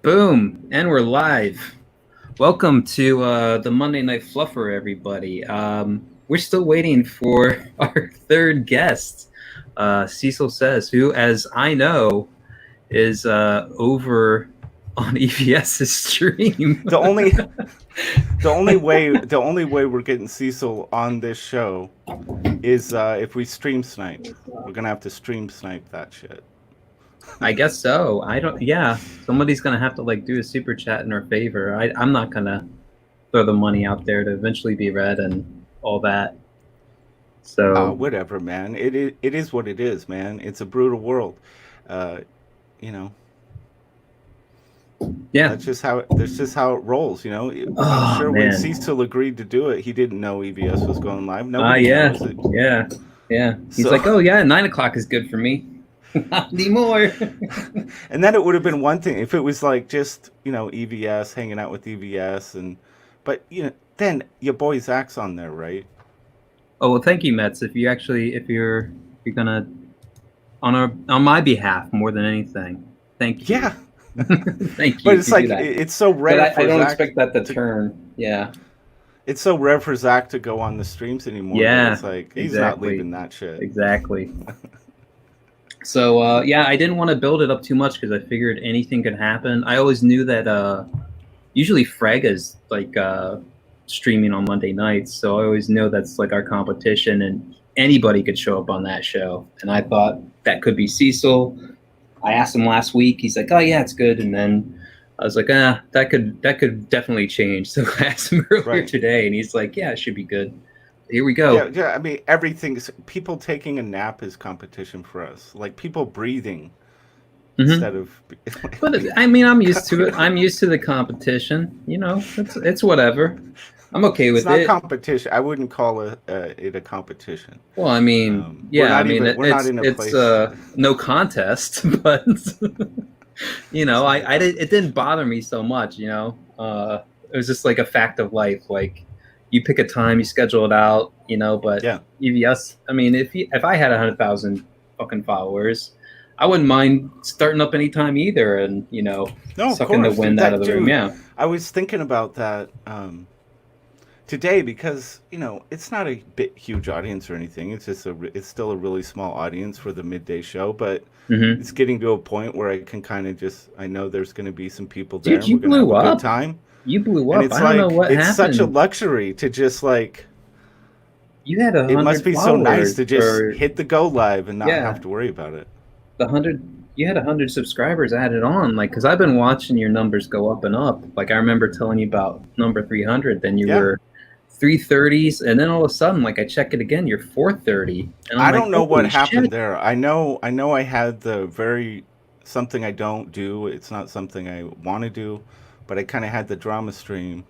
Boom, and we're live. Welcome to the Monday Night Fluffer, everybody. We're still waiting for our third guest, Cecil Says, who, as I know, is over on EVS's stream. The only way we're getting Cecil on this show is if we stream snipe. We're gonna have to stream snipe that shit. I guess so. Yeah, somebody's gonna have to do a super chat in our favor. I'm not gonna throw the money out there to eventually be read and all that. So Whatever, man. It is what it is, man. It's a brutal world. You know. Yeah, That's just how it rolls. I'm sure when Cecil agreed to do it, he didn't know EVS was going live. Nobody knows it. Yeah. He's like, oh yeah, 9 o'clock is good for me. Not anymore. And then it would have been one thing if it was like just EVS, hanging out with EVS, but then your boy Zach's on there, right? Oh well, thank you, Mets. If you're gonna on my behalf more than anything, thank you. Yeah. Thank you. But it's like it's so rare. But I don't expect that to turn. Yeah. It's so rare for Zach to go on the streams anymore. Yeah. It's like he's not leaving that shit. Exactly. So I didn't want to build it up too much because I figured anything could happen. I always knew that usually Frega's streaming on Monday nights, so I always know that's like our competition, and anybody could show up on that show. And I thought that could be Cecil. I asked him last week. He's like, "Oh yeah, it's good." And then I was like, that could definitely change." So I asked him earlier today, and he's like, "Yeah, it should be good." Here we go. Yeah. I mean, everything's people taking a nap is competition for us. Like people breathing instead of. But I mean, I'm used to it. I'm used to the competition. It's whatever. I'm okay with it. It's not competition. I wouldn't call it a competition. Well, I mean, it's no contest, but it didn't bother me so much. It was just like a fact of life. Like you pick a time, you schedule it out. But EVS. I mean, if I had 100,000 fucking followers, I wouldn't mind starting up anytime either, and sucking the wind out of the room. Yeah, I was thinking about that. Today, because it's not a huge audience or anything. It's just it's still a really small audience for the midday show, but it's getting to a point where I can kind of I know there's going to be some people there. Dude, you blew up. Good time. You blew up. And it's I don't know what happened. It's such a luxury to just You had 100. It must be so nice to just hit the go live and not have to worry about it. You had 100 subscribers added on, because I've been watching your numbers go up and up. Like I remember telling you about number 300, then you were 330s, and then all of a sudden, I check it again, you're 430. And I don't know what happened there. I know I had something I don't do. It's not something I want to do, but I kind of had the drama stream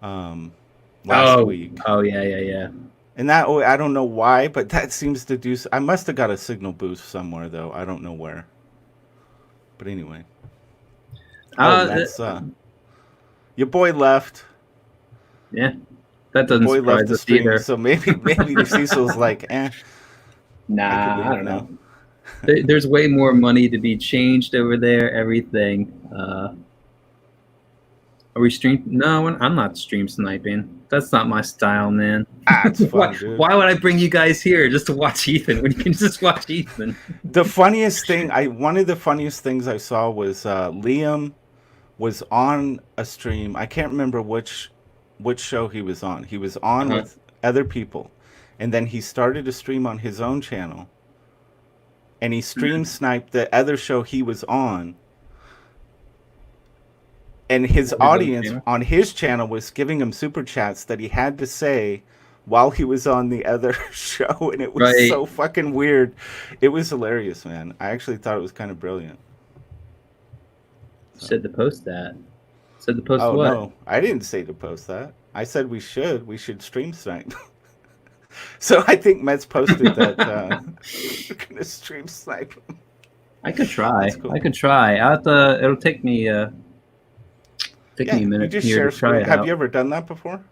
last week. Oh yeah. And that I don't know why, but that seems to do. I must have got a signal boost somewhere though. I don't know where. But anyway. That's your boy left. Yeah. That doesn't surprise us either. So maybe Cecil's like, Nah, I don't know. There's way more money to be changed over there. Everything. Are we stream? No, I'm not stream sniping. That's not my style, man. It's fun, dude. Why would I bring you guys here just to watch Ethan when you can just watch Ethan? One of the funniest things I saw was Liam was on a stream. I can't remember which show he was on. He was on with other people, and then he started a stream on his own channel, and he stream sniped the other show he was on, and his audience on his channel was giving him super chats that he had to say while he was on the other show, and it was so fucking weird. It was hilarious, man. I actually thought it was kind of brilliant. Said to post that. Said to post what? No, I didn't say to post that. I said we should stream snipe. So I think Mets posted that we're gonna stream snipe. I could try. Cool. I could try. It'll take me a minute here to try it out. Have you ever done that before?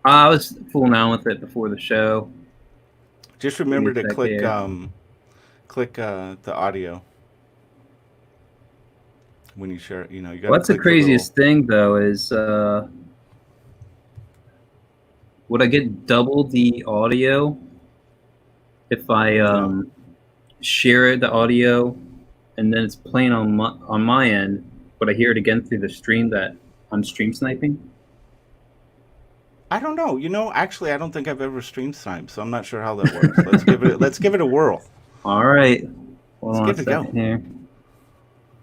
I was fooling around with it before the show. Just remember to click the audio. when you share. You got. What's the craziest thing though is would I get double the audio if I share the audio and then it's playing on my end, but I hear it again through the stream that I'm stream sniping? I don't know. Actually, I don't think I've ever stream sniped, so I'm not sure how that works. Let's give it a whirl. All right. Hold on Let's give it a go. Here.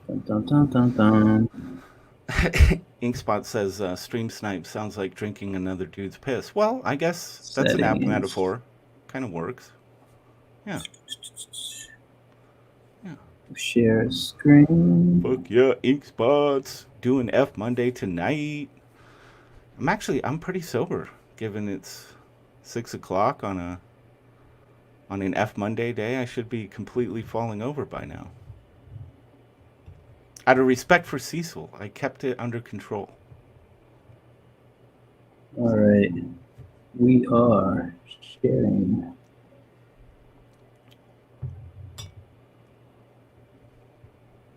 Dun, dun, dun, dun, dun. Inkspot says stream snipe sounds like drinking another dude's piss. Well, I guess that's an app metaphor. Kind of works. Yeah. Share screen. Fuck yeah, Inkspots. Doing F Monday tonight. I'm pretty sober, given it's 6 o'clock on an F Monday day. I should be completely falling over by now. Out of respect for Cecil, I kept it under control. All right. We are sharing.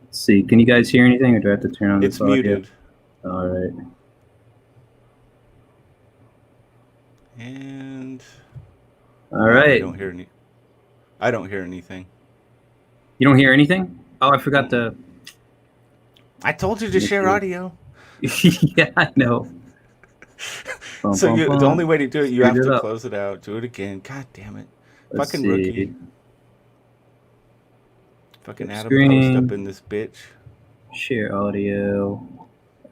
Let's see. Can you guys hear anything, or do I have to turn on this audio? It's muted. All right. And all right. I don't hear anything. You don't hear anything? Oh, I forgot to. I told you to share audio. Yeah, I know. So the only way to do it, you have to close it out. Do it again. God damn it. Fucking rookie. Fucking Adam post up in this bitch. Share audio.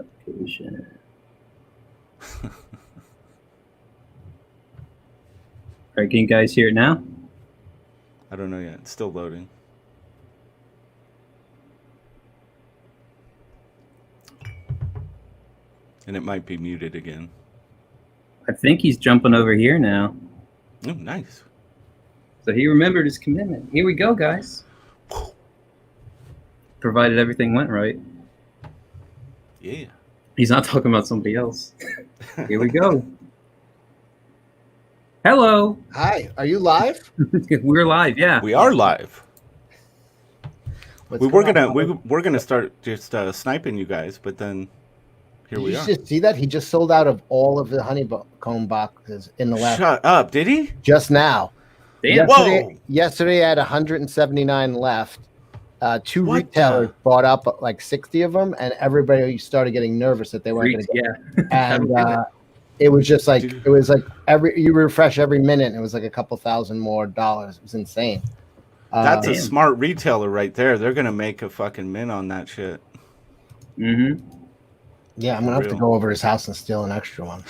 Application. All right, can you guys hear it now? I don't know yet. It's still loading. And it might be muted again. I think he's jumping over here now. Oh, nice. So he remembered his commitment. Here we go, guys. Provided everything went right. Yeah. He's not talking about somebody else. Here we go. Hello. Hi. Are you live? We're live. Yeah. We are live. We're gonna start just sniping you guys, but then here we are. Did you just see that? He just sold out of all of the honeycomb boxes in the last. Shut up! Did he? Just now. Damn. Yesterday I had 179 left. Two retailers bought up like 60 of them, and everybody started getting nervous that they weren't going to get. Yeah. And it was just like you refresh every minute, and it was like a couple $1,000 more. It was insane. That's a smart retailer right there. They're gonna make a fucking mint on that shit. Mm-hmm. Yeah, I'm gonna have to go over his house and steal an extra one.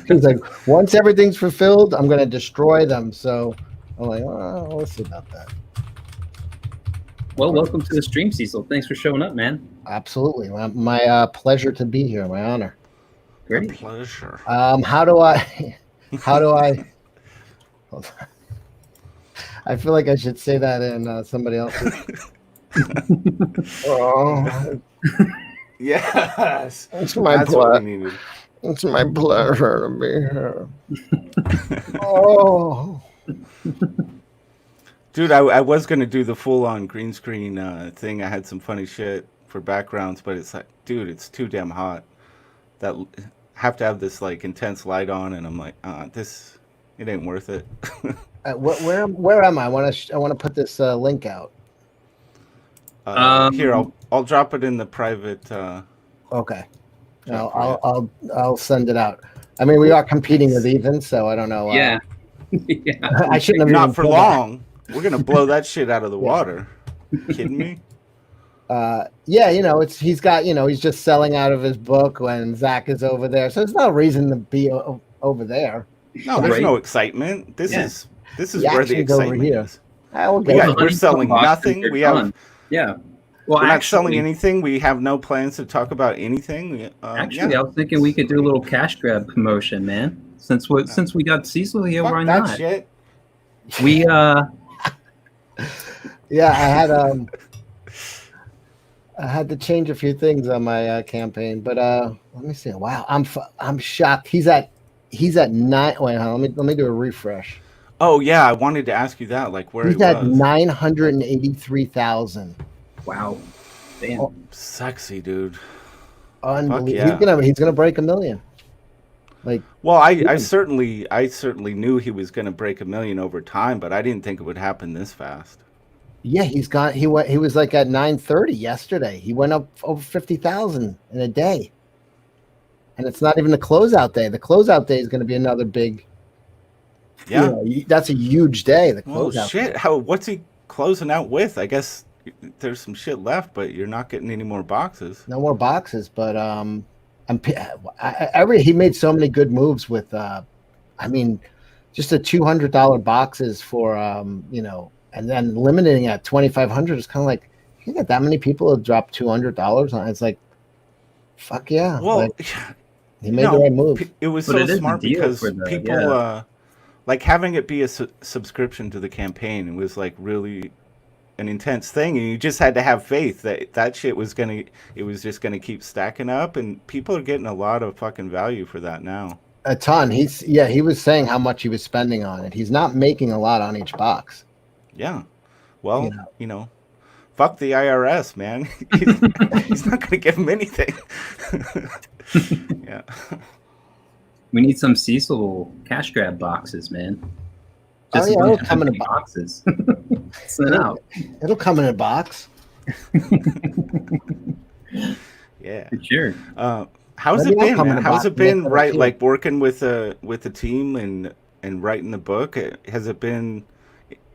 He's like, once everything's fulfilled, I'm gonna destroy them. So I'm like, oh, let's see about that. Well, welcome to the stream, Cecil. Thanks for showing up, man. Absolutely, my pleasure to be here. My honor. Great pleasure. How do I? Hold on. I feel like I should say that in somebody else's. Oh. Yes. It's my pleasure. It's my pleasure to be here. Oh. Dude, I was going to do the full-on green screen thing. I had some funny shit for backgrounds, but it's like, dude, it's too damn hot. That have to have this like intense light on, and I'm like, it ain't worth it. Where am I? I want to put this link out. Here, I'll drop it in the private. Okay. I'll send it out. I mean, we are competing with Ethan, so I don't know. Yeah. Yeah. I shouldn't have. Not for long. We're gonna blow that shit out of the water. You kidding me? Yeah, he's got, he's just selling out of his book when Zach is over there, so there's no reason to be over there. No, there's no excitement. This is where the excitement is. We're selling nothing. We have Well, we're not selling anything. We have no plans to talk about anything. I was thinking we could do a little cash grab promotion, man. Since we got Cecil here, why not? That shit. We yeah, I had to change a few things on my campaign, but let me see. Wow, I'm shocked. He's at 9. Wait, let me do a refresh. Oh yeah, I wanted to ask you that. Like where he's at 983,000. Wow. Damn. Sexy, dude. Unbelievable. Yeah. He's gonna break 1 million. Like, Well, I certainly knew he was going to break 1 million over time, but I didn't think it would happen this fast. yeah, he was like at 9:30 yesterday. He went up over 50,000 in a day. And it's not even the closeout day. The closeout day is going to be another big. Yeah, that's a huge day. The well, closeout. shit. Day. What's he closing out with? I guess there's some shit left, but you're not getting any more boxes. No more boxes, but he made so many good moves with. I mean, just the $200 boxes for and then limiting at 2,500 is kind of like you got that many people have dropped $200 on. It's like, fuck yeah. Well. Like, he made the right move. It was so smart because people like having it be a subscription to the campaign. It was like really an intense thing, and you just had to have faith that shit was just gonna keep stacking up, and people are getting a lot of fucking value for that now. A ton. He was saying how much he was spending on it. He's not making a lot on each box. Yeah. Well, fuck the IRS, man. He's not gonna give him anything. Yeah. We need some Cecil cash grab boxes, man. Just it'll come in boxes. Send out. It'll come in a box. Yeah. Sure. How's it been, man? How's it been, right? Like working with a team and writing the book. Has it been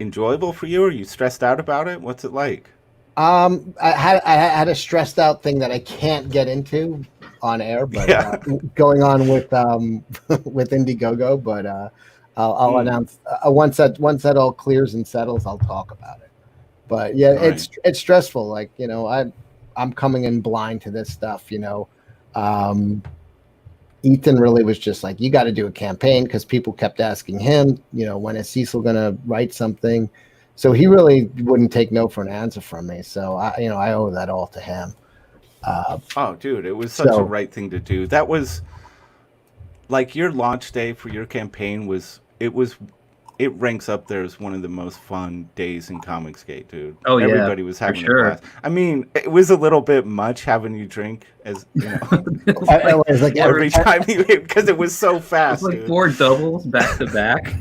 enjoyable for you? Are you stressed out about it? What's it like? I had a stressed out thing that I can't get into on air, but going on with with Indiegogo. But I'll announce once that all clears and settles, I'll talk about it. But yeah, it's stressful. Like I'm coming in blind to this stuff. Ethan really was just like, you got to do a campaign because people kept asking him, when is Cecil going to write something? So he really wouldn't take no for an answer from me. So I owe that all to him. Oh, dude, it was such a right thing to do. That was like your launch day for your campaign it ranks up there as one of the most fun days in Comicsgate, dude. Oh yeah, everybody was having a blast. I mean, it was a little bit much having you drink as like every time because it was so fast. It was like 4 doubles back to back.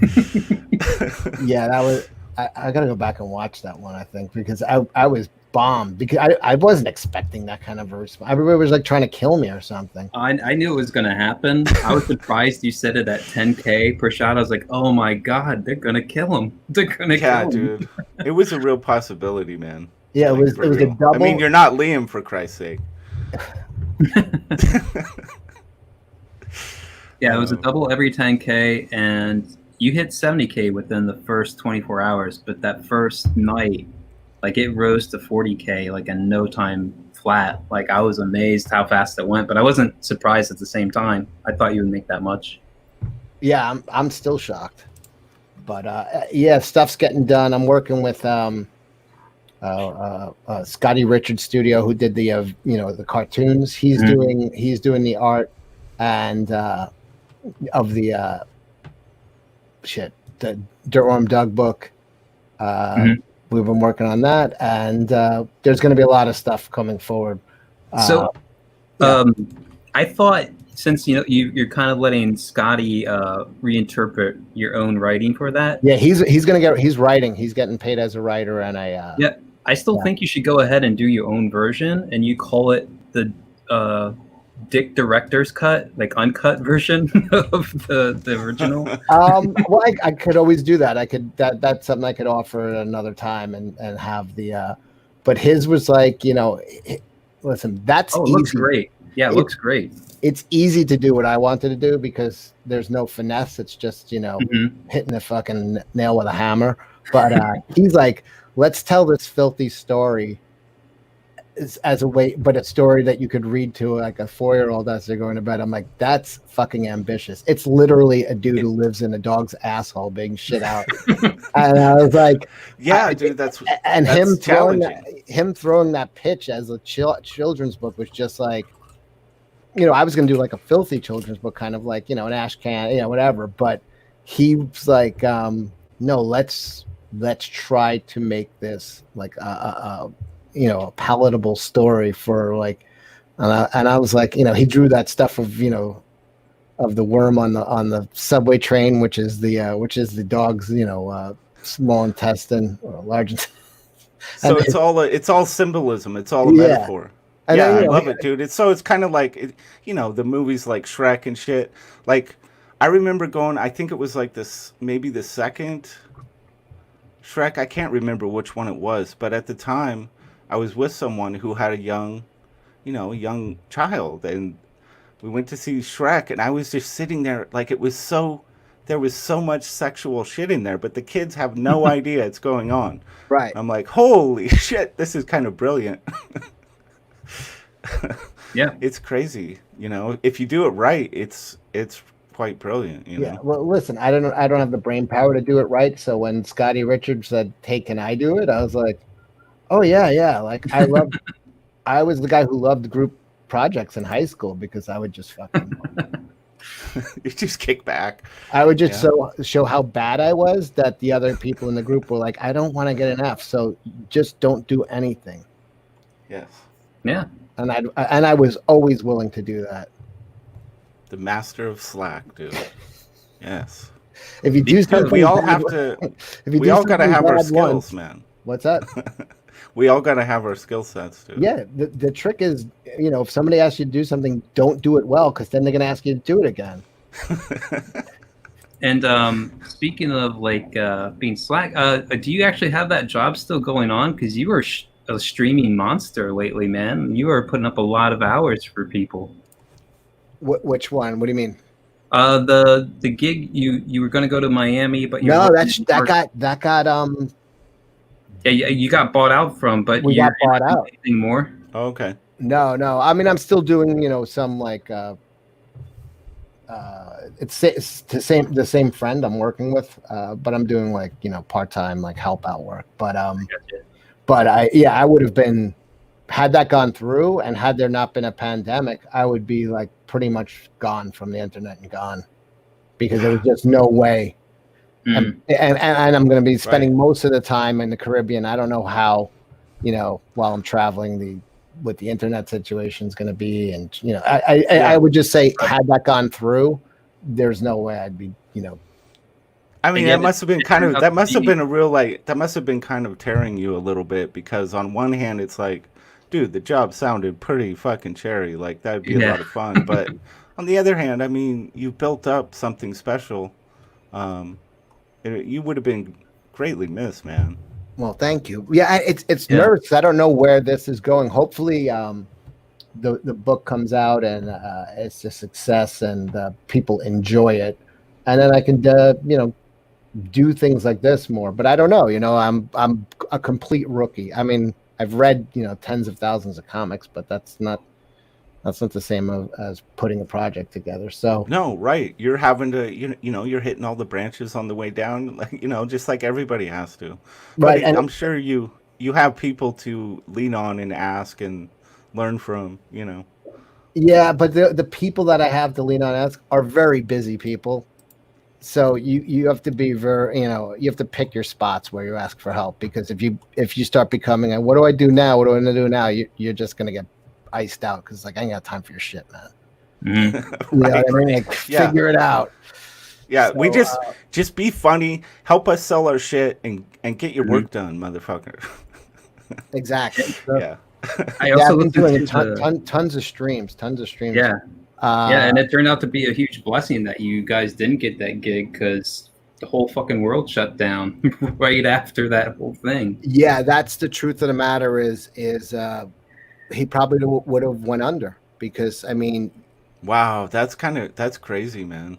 Yeah, that was. I gotta go back and watch that one. I think because I was bombed because I wasn't expecting that kind of a response. Everybody was like trying to kill me or something. I knew it was gonna happen. I was surprised you said it at 10K per shot. I was like, oh my god, they're gonna kill him. They're gonna kill him. Dude, it was a real possibility, man. Yeah, it was a double. I mean, you're not Liam, for Christ's sake. Yeah, it was a double every 10K, and you hit 70K within the first 24 hours, but that first night, like it rose to 40K like in no time flat. Like I was amazed how fast it went, but I wasn't surprised at the same time. I thought you would make that much. Yeah, I'm still shocked. But yeah, stuff's getting done. I'm working with Scotty Richards Studio, who did the the cartoons. He's doing the art and of the the Dirtworm Doug book. We've been working on that, and there's going to be a lot of stuff coming forward. I thought since you're kind of letting Scotty reinterpret your own writing for that. Yeah, he's writing. He's getting paid as a writer, and I still think you should go ahead and do your own version, and you call it the Dick Director's cut, like uncut version of the original. Well, I could always do that. That's something I could offer at another time and have the. But his was like, listen, that's easy. Looks great. Yeah, it looks great. It's easy to do what I wanted to do because there's no finesse. It's just hitting the fucking nail with a hammer. But he's like, let's tell this filthy story as a way, but a story that you could read to like a 4-year-old as they're going to bed. I'm like, that's fucking ambitious. It's literally a dude who lives in a dog's asshole being shit out. And I was like, yeah, dude, that's him throwing that pitch as a children's book was just like, I was going to do like a filthy children's book, kind of like, an ash can, whatever. But he was like, no, let's try to make this like a palatable story for like, and I was like, he drew that stuff of of the worm on the subway train, which is the dog's small intestine or large intestine. So it's all symbolism. It's all a Yeah. metaphor. And Yeah, then, I love it, dude. It's kind of like the movies like Shrek and shit. Like I remember going. I think it was like this, maybe the second Shrek. I can't remember which one it was, but at the time, I was with someone who had a young child, and we went to see Shrek, and I was just sitting there like there was so much sexual shit in there, but the kids have no idea it's going on. right. I'm like, holy shit, this is kind of brilliant. Yeah. It's crazy. If you do it right, it's quite brilliant. Yeah. Well, listen, I don't have the brain power to do it right. So when Scotty Richards said, "Hey, can I do it?" I was like, "Oh yeah." Like I was the guy who loved group projects in high school because I would just fucking You just kick back. I would just show how bad I was that the other people in the group were like, "I don't want to get an F, so just don't do anything." Yes. Yeah. And I was always willing to do that. The master of slack, dude. Yes. If you do something, we all have to. We all gotta have our skills, man. What's that? We all gotta have our skill sets, dude. Yeah. The trick is, if somebody asks you to do something, don't do it well, because then they're gonna ask you to do it again. And speaking of like being slack, do you actually have that job still going on? Because you were a streaming monster lately, man. You were putting up a lot of hours for people. Which one? What do you mean? The gig you were going to go to Miami, but that got yeah, you got bought out from, but we got bought out. Anything more? Oh, okay. No. I mean, I'm still doing some like it's the same friend I'm working with, but I'm doing like part-time like help out work. But I would have been, had that gone through and had there not been a pandemic, I would be like pretty much gone from the internet and gone, because there was just no way. And I'm going to be spending most of the time in the Caribbean. I don't know how, while I'm traveling, what the internet situation is going to be. And, I would just say, had that gone through, there's no way I'd be, I mean, that must have been kind of tearing you a little bit, because on one hand, it's like, dude, the job sounded pretty fucking cherry. Like, that'd be a lot of fun. But on the other hand, I mean, you built up something special. You would have been greatly missed, man. Well, thank you. Yeah, it's nervous. I don't know where this is going. Hopefully, the book comes out and it's a success and people enjoy it, and then I can do things like this more. But I don't know. I'm a complete rookie. I mean, I've read tens of thousands of comics, but that's not the same as putting a project together. So no, right? You're having to you're hitting all the branches on the way down, like just like everybody has to. Right. But I'm sure you have people to lean on and ask and learn from. Yeah, but the people that I have to lean on and ask are very busy people. So you have to be very, you have to pick your spots where you ask for help, because if you start becoming, what do I do now? What do I do now? You're just going to get iced out, because like, I ain't got time for your shit, man. Mm-hmm. You know what I mean? Like, figure it out. Yeah, so, we just be funny, help us sell our shit, and get your work done, motherfucker. Exactly. So, yeah. I also been doing tons of streams. Yeah. And it turned out to be a huge blessing that you guys didn't get that gig, because the whole fucking world shut down right after that whole thing. Yeah, that's the truth of the matter. Is he probably would have went under, because I mean, wow, that's crazy, man.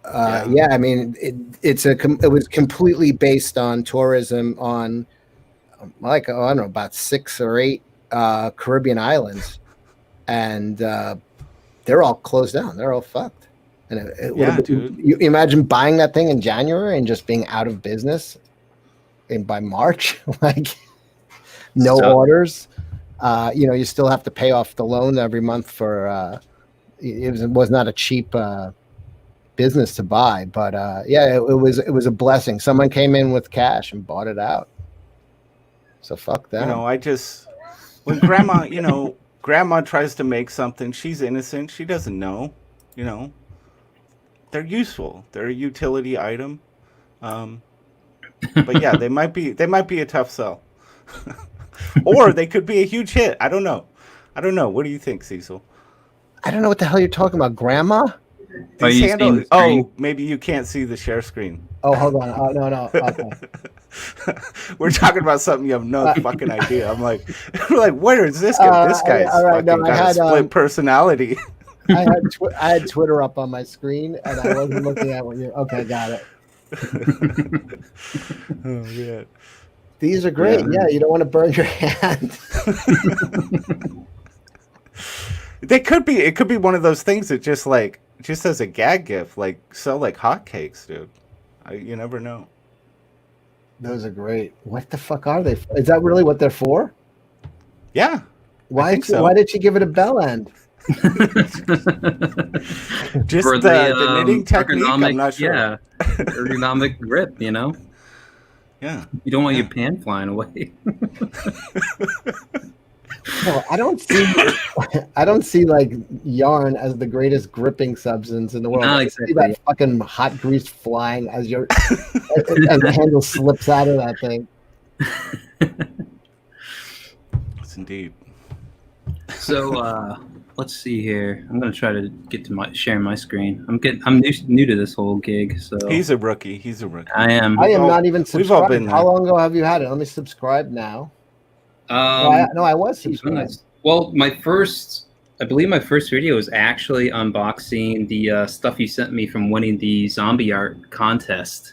Yeah, I mean, it was completely based on tourism on like, I don't know, about 6 or 8 Caribbean islands, and they're all closed down. They're all fucked. And it would have been, dude. You imagine buying that thing in January and just being out of business by March, like no orders. You still have to pay off the loan every month for. It was not a cheap business to buy, but it was a blessing. Someone came in with cash and bought it out. So fuck that. when grandma, grandma tries to make something, she's innocent. She doesn't know, They're useful. They're a utility item. But yeah, they might be a tough sell. Or they could be a huge hit. I don't know. What do you think, Cecil? I don't know what the hell you're talking about, Grandma. Maybe you can't see the share screen. Oh, hold on. Oh, no. Okay. We're talking about something you have no fucking idea. I'm like, where is this guy? This guy's got a split personality. I had Twitter up on my screen, and I wasn't looking at what you. Okay, got it. Oh yeah, these are great. Yeah, you don't want to burn your hand. It could be one of those things that just as a gag gift, sell like hotcakes, dude. You never know. Those are great. What the fuck are they? Is that really what they're for? Yeah. Why did she give it a bell end? Just for the knitting technique. I'm not sure. Yeah, ergonomic grip. Yeah. You don't want your pan flying away. Well, I don't see like yarn as the greatest gripping substance in the world. Not exactly. I see that fucking hot grease flying as the handle slips out of that thing. Yes, indeed. So let's see here. I'm gonna try to get to sharing my screen. I'm new to this whole gig. So he's a rookie. I am. Not even subscribed. How long ago have you had it? Let me subscribe now. I was subscribed. Well, I believe my first video was actually unboxing the stuff you sent me from winning the zombie art contest.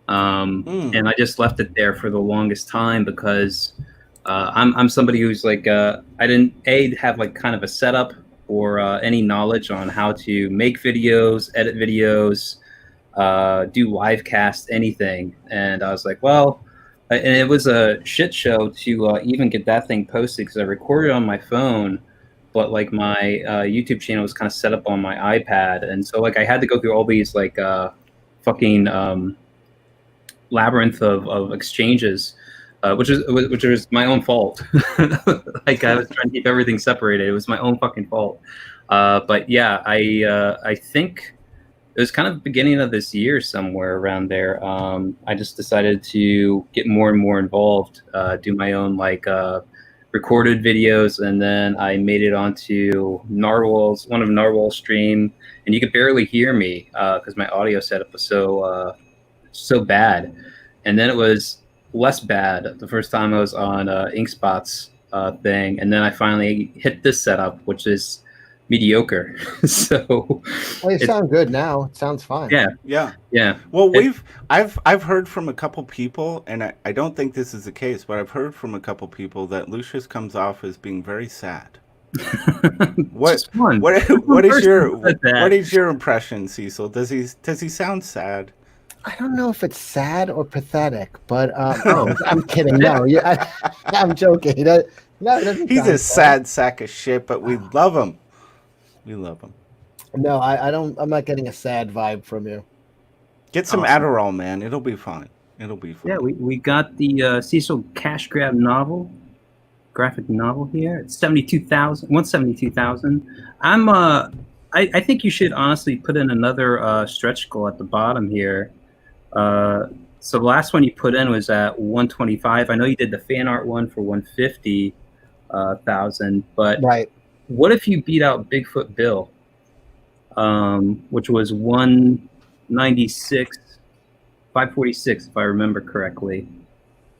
And I just left it there for the longest time because I'm somebody who's I didn't have kind of a setup or any knowledge on how to make videos, edit videos, do live cast, anything. And I was like, well. And it was a shit show to even get that thing posted because I recorded on my phone, but my YouTube channel was kind of set up on my iPad, and so I had to go through all these fucking labyrinth of exchanges, which was my own fault. I was trying to keep everything separated. It was my own fucking fault. But yeah, I think. It was kind of the beginning of this year, somewhere around there. I just decided to get more and more involved, do my own recorded videos, and then I made it onto one of Narwhal's stream, and you could barely hear me because my audio setup was so bad. And then it was less bad the first time I was on Inkspots thing, and then I finally hit this setup, which is mediocre. So well, you sound good now. It sounds fine. Yeah. Well, I've heard from a couple people, and I don't think this is the case, but I've heard from a couple people that Lucius comes off as being very sad. What is your impression, Cecil? Does he sound sad? I don't know if it's sad or pathetic, but I'm kidding. No, I'm joking. He's a sad sack of shit, but we love him. We love him. No, I don't. I'm not getting a sad vibe from you. Get some Adderall, man. It'll be fine. Yeah, we got the Cecil cash grab graphic novel here. It's 172,000. I think you should honestly put in another stretch goal at the bottom here. So the last one you put in was at 125. I know you did the fan art one for 150,000, but right. What if you beat out Bigfoot Bill, which was 546, if I remember correctly?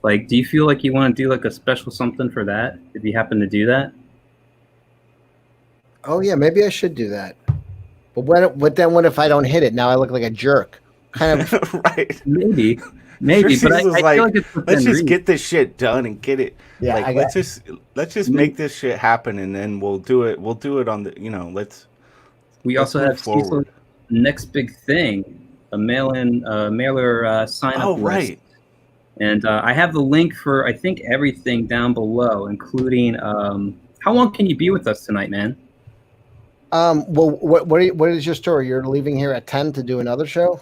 Do you feel like you want to do a special something for that? If you happen to do that? Oh yeah, maybe I should do that. But what if I don't hit it? Now I look like a jerk. Kind of right. Maybe. Sure, But I feel like it's let's just get this shit done and get it. Yeah, let's just make this shit happen, and then we'll do it. We'll do it on the. We also have Cecil's next big thing, a mailer sign up list. Right. And I have the link for I think everything down below, including how long can you be with us tonight, man? Well, what is your story? You're leaving here at 10 to do another show?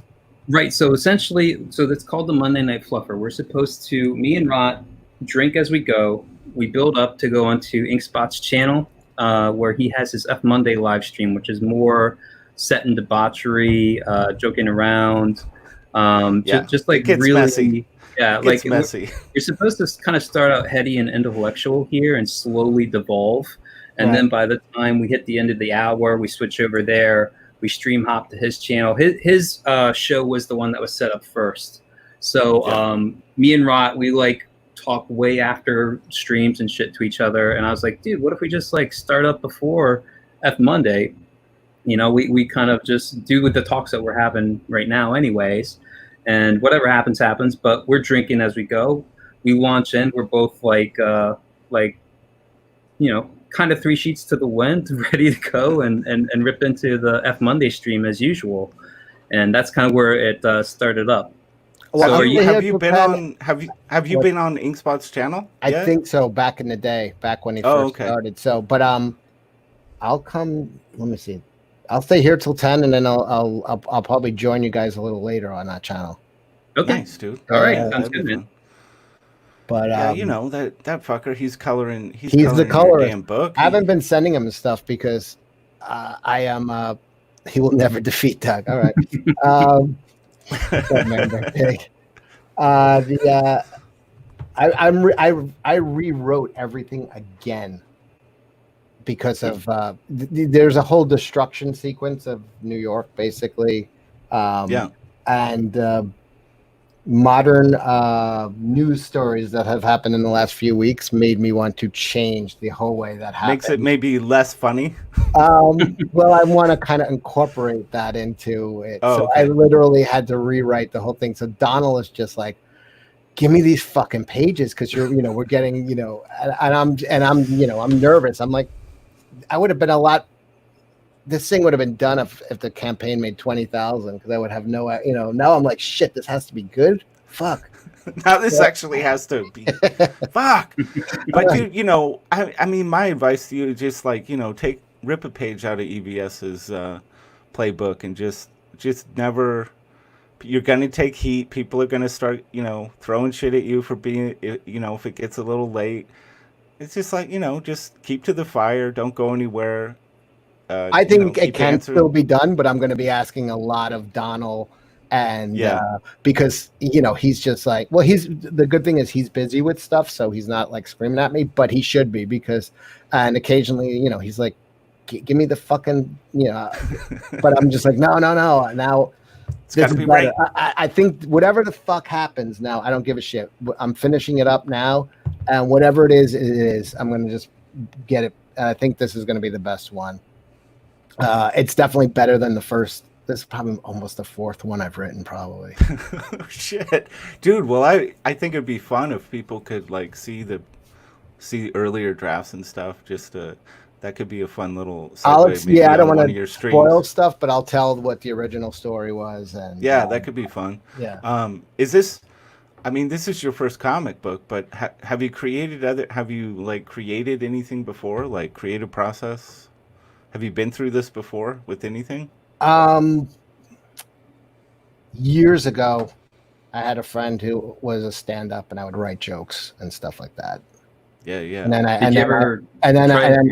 Right. So essentially, that's called the Monday Night Fluffer. We're supposed to, me and Rot, drink as we go, we build up to go onto Inkspots' channel, where he has his F Monday live stream, which is more set in debauchery, joking around, just like it gets really messy. Yeah, it gets like messy. you're supposed to kind of start out heady and intellectual here and slowly devolve. And then by the time we hit the end of the hour, we switch over there. We stream hop to his channel. His show was the one that was set up first. So me and Rot, we like talk way after streams and shit to each other. And I was like, dude, what if we just like start up before F Monday? You know, we kind of just do with the talks that we're having right now anyways. And whatever happens, happens. But we're drinking as we go. We launch in. We're both like, you know, kind of 3 sheets to the wind, ready to go and rip into the F Monday stream as usual. And that's kind of where it started up. Well, So have you been on Inkspots' channel yet? I think so, back in the day, back when he first started. So, but I'll come. Let me see. I'll stay here till 10, and then I'll probably join you guys a little later on that channel. Okay, nice, dude. All right, sounds good, man. But yeah, you know that fucker. He's coloring. He's the colorist. Damn book. I haven't been sending him the stuff because I am. He will never defeat Doug. All right. I rewrote everything again because of there's a whole destruction sequence of New York, basically. And modern news stories that have happened in the last few weeks made me want to change the whole way that happened. Makes it maybe less funny. Well, I want to kind of incorporate that into it. I literally had to rewrite the whole thing. So Donald is just like, give me these fucking pages because we're getting, and I'm nervous. I'm like, I would have been this thing would have been done if the campaign made 20,000 because I would have now I'm like, shit, this has to be good. Fuck. Now this actually has to be fuck. But dude, I mean, my advice to you is just like, rip a page out of EBS's playbook and just never. You're gonna take heat. People are gonna start, throwing shit at you for being, if it gets a little late. It's just like, just keep to the fire. Don't go anywhere. I think it can still be done, but I'm going to be asking a lot of Donald, and because he's just like, well, the good thing is he's busy with stuff, so he's not like screaming at me, but he should be because, and occasionally, he's like, give me the fucking, but I'm just like, no. Now it's got to be right. I think whatever the fuck happens now, I don't give a shit. I'm finishing it up now, and whatever it is. I'm going to just get it. And I think this is going to be the best one. It's definitely better than the first. This is probably almost the fourth one I've written, probably. Shit, dude. Well, I think it'd be fun if people could like see earlier drafts and stuff. Just that could be a fun little segue. I don't want to spoil stuff, but I'll tell what the original story was. And that could be fun. Yeah. Is this? I mean, this is your first comic book, but have you created created anything before, like creative process? Have you been through this before with anything? Years ago, I had a friend who was a stand-up, and I would write jokes and stuff like that. Yeah. And then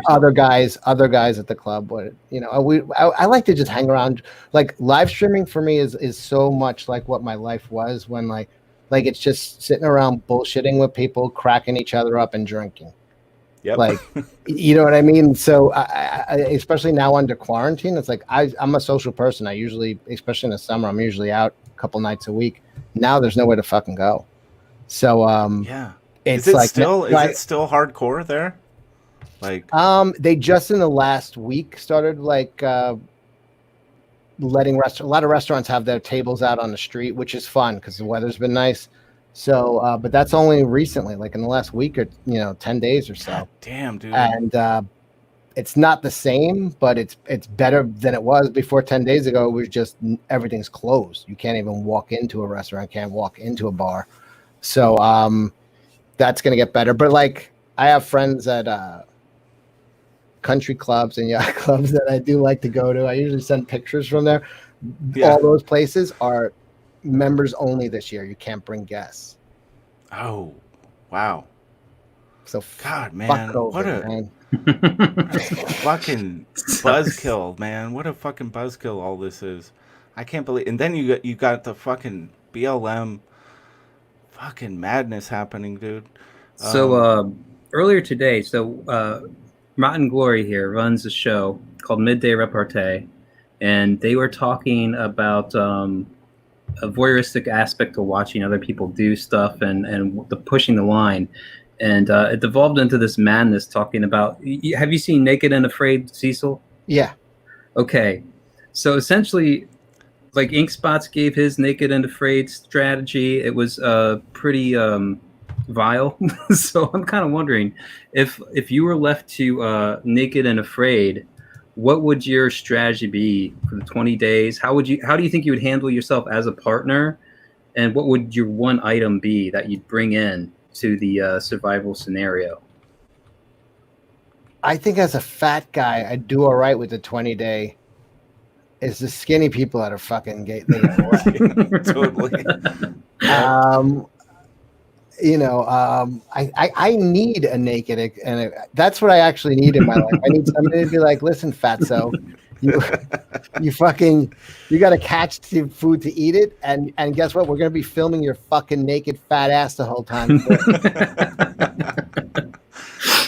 other guys at the club would, I like to just hang around. Like live streaming for me is so much like what my life was when like it's just sitting around bullshitting with people, cracking each other up, and drinking. Yep. Like, you know what I mean? So I especially now under quarantine, it's like I'm a social person. I usually, especially in the summer, I'm usually out a couple nights a week. Now there's nowhere to fucking go. So is it still hardcore there? Like they just in the last week started like letting a lot of restaurants have their tables out on the street, which is fun because the weather's been nice. So, but that's only recently, like in the last week or 10 days or so. God damn, dude. And it's not the same, but it's better than it was before. 10 days ago, it was just everything's closed. You can't even walk into a restaurant, can't walk into a bar. So that's gonna get better. But like, I have friends at country clubs and yacht clubs that I do like to go to. I usually send pictures from there. Yeah. All those places are members only this year. You can't bring guests. Oh, wow. So God, man, fuck COVID, what a man. fucking buzzkill, man. What a fucking buzzkill all this is. I can't believe. And then you got the fucking BLM fucking madness happening, dude. So earlier today, Martin Glory here runs a show called Midday Repartee, and they were talking about a voyeuristic aspect to watching other people do stuff and the pushing the line. And it devolved into this madness talking about, have you seen Naked and Afraid, Cecil? Yeah. Okay. So essentially, like Inkspots gave his Naked and Afraid strategy. It was pretty vile. So I'm kind of wondering if you were left to Naked and Afraid, what would your strategy be for the 20 days? How do you think you would handle yourself as a partner? And what would your one item be that you'd bring in to the survival scenario? I think as a fat guy, I'd do all right with the 20-day. It's the skinny people that are fucking gay. Totally. I need a naked, and that's what I actually need in my life. I need somebody to be like, listen, fatso, you got to catch the food to eat it, and guess what? We're gonna be filming your fucking naked fat ass the whole time.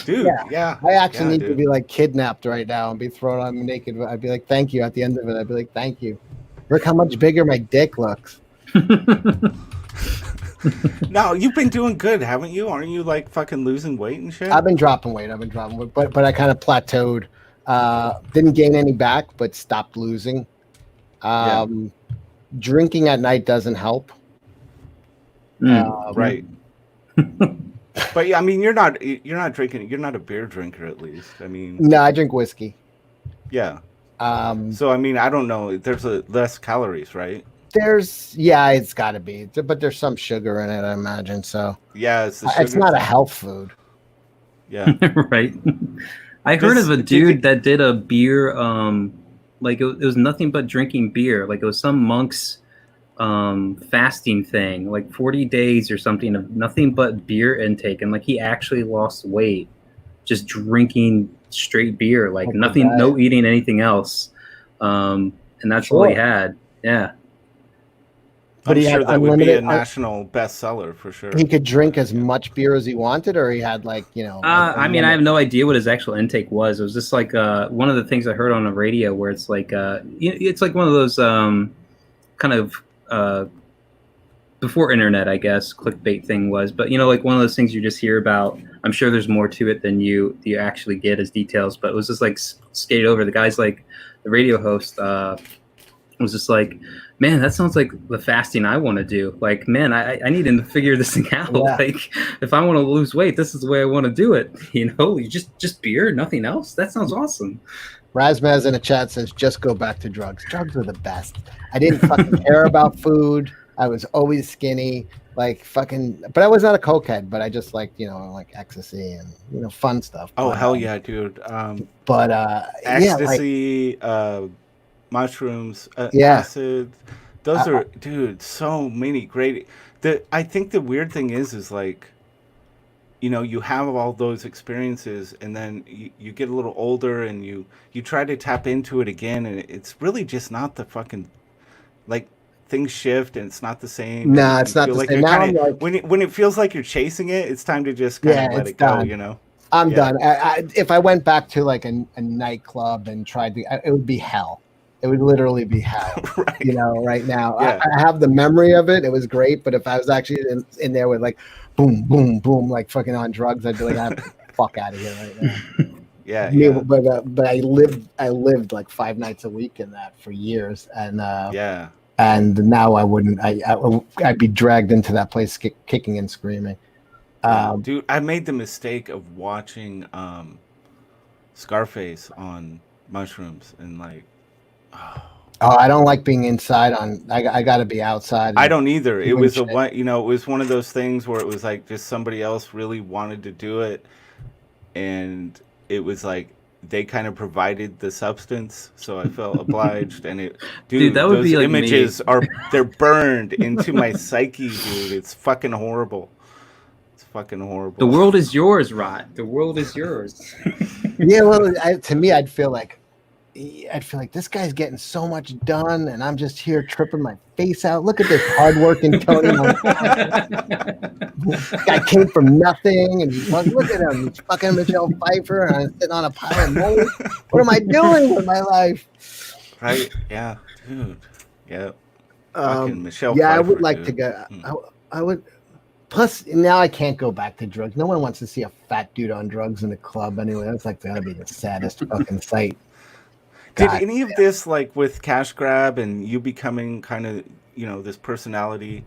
Dude, yeah. I actually need to be like kidnapped right now and be thrown on naked. I'd be like, thank you. At the end of it, I'd be like, thank you. Look how much bigger my dick looks. No, you've been doing good, haven't you? Aren't you like fucking losing weight and shit? I've been dropping weight, but I kind of plateaued. Didn't gain any back, but stopped losing. Drinking at night doesn't help. Right. But yeah, I mean, you're not drinking. You're not a beer drinker, at least. I mean, no, I drink whiskey. Yeah. So I mean, I don't know. There's less calories, right? It's got to be, but there's some sugar in it, I imagine. So yeah, it's not a health food. Yeah, right. I heard of a dude that did a beer, like it was nothing but drinking beer. Like it was some monk's fasting thing, like 40 days or something of nothing but beer intake, and like he actually lost weight just drinking straight beer, like nothing, no eating anything else, and that's all he had. Yeah. But I'm sure that would be a national bestseller for sure. He could drink as much beer as he wanted, or he had like, I mean, I have no idea what his actual intake was. It was just like one of the things I heard on the radio where it's like it's like one of those kind of before internet, I guess, clickbait thing was, but like one of those things you just hear about. I'm sure there's more to it than you actually get as details, but it was just like skated over. The guy's like, the radio host was just like, man, that sounds like the fasting I want to do. Like, man, I need to figure this thing out. Yeah. Like, if I want to lose weight, this is the way I want to do it. You just beer, nothing else. That sounds awesome. Razmaz in the chat says, just go back to drugs. Drugs were the best. I didn't fucking care about food. I was always skinny, like fucking, but I was not a cokehead, but I just like, like ecstasy and, fun stuff. Oh, hell yeah, dude. Ecstasy, mushrooms, acid. Those are, dude, so many great. I think the weird thing is like, you have all those experiences, and then you get a little older, and you try to tap into it again, and it's really just not the fucking, like, things shift, and it's not the same. No, it's not the same. Now I'm like, when it feels like you're chasing it, it's time to just kind of let it go. I'm done. If I went back to like a nightclub and tried to, it would be hell. It would literally be hell. Right. Right now. I have the memory of it. It was great, but if I was actually in there with like boom, boom, boom, like fucking on drugs, I'd be like, fuck out of here right now. Yeah. But I lived like 5 nights a week in that for years, and and now I wouldn't. I'd be dragged into that place kicking and screaming. Dude, I made the mistake of watching Scarface on mushrooms, and like, I don't like being inside. I got to be outside. I don't either. It was it was one of those things where it was like just somebody else really wanted to do it, and it was like they kind of provided the substance, so I felt obliged. And dude, that would those be like images they're burned into my psyche, dude. It's fucking horrible. fucking horrible. The world is yours, Rod. The world is yours. Yeah, well, to me, I'd feel like this guy's getting so much done, and I'm just here tripping my face out. Look at this hardworking Tony Montana. This guy came from nothing, and look at him. He's fucking Michelle Pfeiffer, and I'm sitting on a pile of mold. What am I doing with my life? Right? Yeah, dude. Yeah. Fucking Michelle yeah, Pfeiffer, I would like dude. to go. I would. Plus, now I can't go back to drugs. No one wants to see a fat dude on drugs in a club anyway. That's like gotta be the saddest fucking sight. Did any of this, like with Cash Grab and you becoming kind of, this personality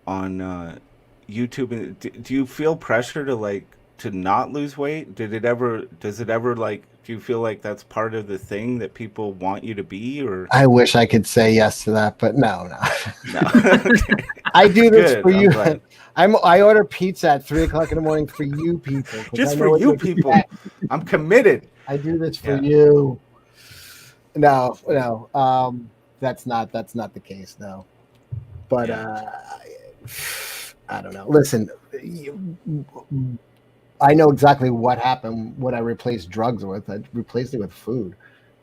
on YouTube, do you feel pressure to not lose weight? Does it ever do you feel like that's part of the thing that people want you to be? Or I wish I could say yes to that, but no. No. I do this Good, for you. glad. I order pizza at 3:00 in the morning for you people. Just for you people. I'm committed. I do this for you. No. That's not the case. No. But I don't know. Listen, I know exactly what happened when I replaced drugs with. I replaced it with food.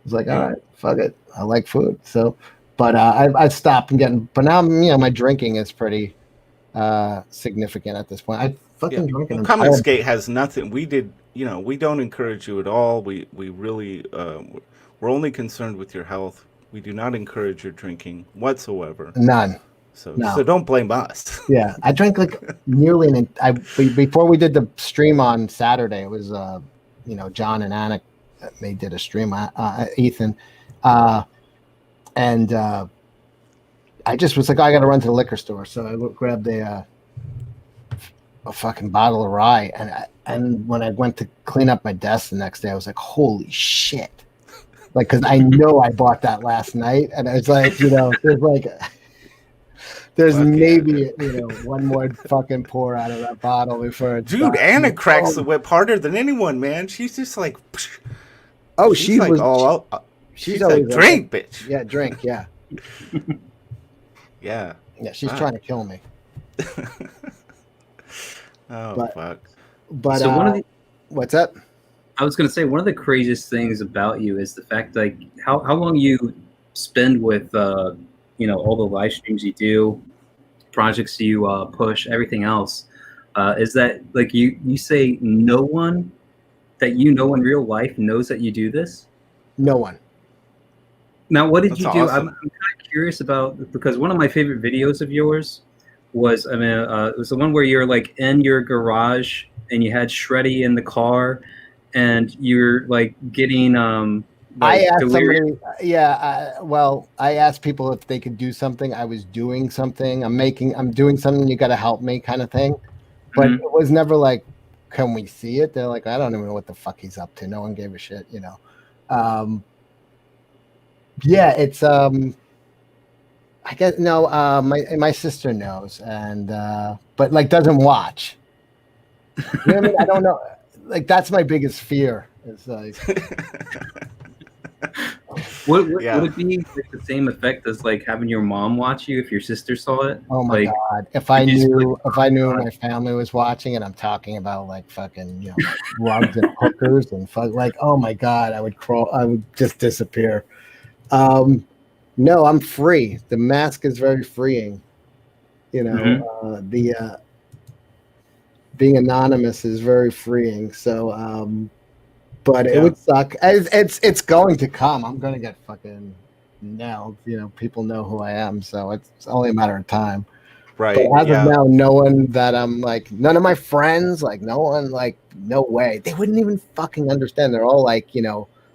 It's like, all right, fuck it. I like food. So, but I stopped getting. But now, my drinking is pretty significant at this point. I fucking drink. Well, Comic Skate has nothing. We did. We don't encourage you at all. We really we're only concerned with your health. We do not encourage your drinking whatsoever. None. So don't blame us. Yeah, I drank like nearly before we did the stream on Saturday. It was John and Anna, they did a stream. Ethan, and I just was like, I got to run to the liquor store, so I grabbed a fucking bottle of rye, and when I went to clean up my desk the next day, I was like, holy shit. Like, because I know I bought that last night, and I was like, there's maybe one more fucking pour out of that bottle before it's dude. Anna cracks the whip harder than anyone, man. She's just like, she's like she's like, drink, bitch. Yeah, drink, yeah. Yeah, she's trying to kill me. Fuck. But so what's up? I was going to say, one of the craziest things about you is the fact, like, how long you spend with, all the live streams you do, projects you push, everything else. Is that, like, you say no one that you know in real life knows that you do this? No one. Now, what did That's you do? awesome. I'm kind of curious about, because one of my favorite videos of yours was, it was the one where you're, like, in your garage and you had Shreddy in the car, and you're like getting I asked somebody, I asked people if they could do something. I was doing something. I'm doing something. You got to help me, kind of thing. But it was never like, can we see it? They're like, I don't even know what the fuck he's up to. No one gave a shit, it's I guess no. My sister knows, and but like doesn't watch. You know what I mean? I don't know. Like, that's my biggest fear. It's like, would it be like the same effect as like having your mom watch you if your sister saw it? Oh my god! If I knew my family was watching, and I'm talking about like fucking drugs and hookers and fuck, like, oh my god, I would crawl. I would just disappear. No, I'm free. The mask is very freeing. Being anonymous is very freeing. So, but it would suck. It's going to come. I'm going to get fucking nailed. People know who I am, so it's only a matter of time. Right. But as of now, no one that I'm like, none of my friends, like no one, like no way. They wouldn't even fucking understand. They're all like,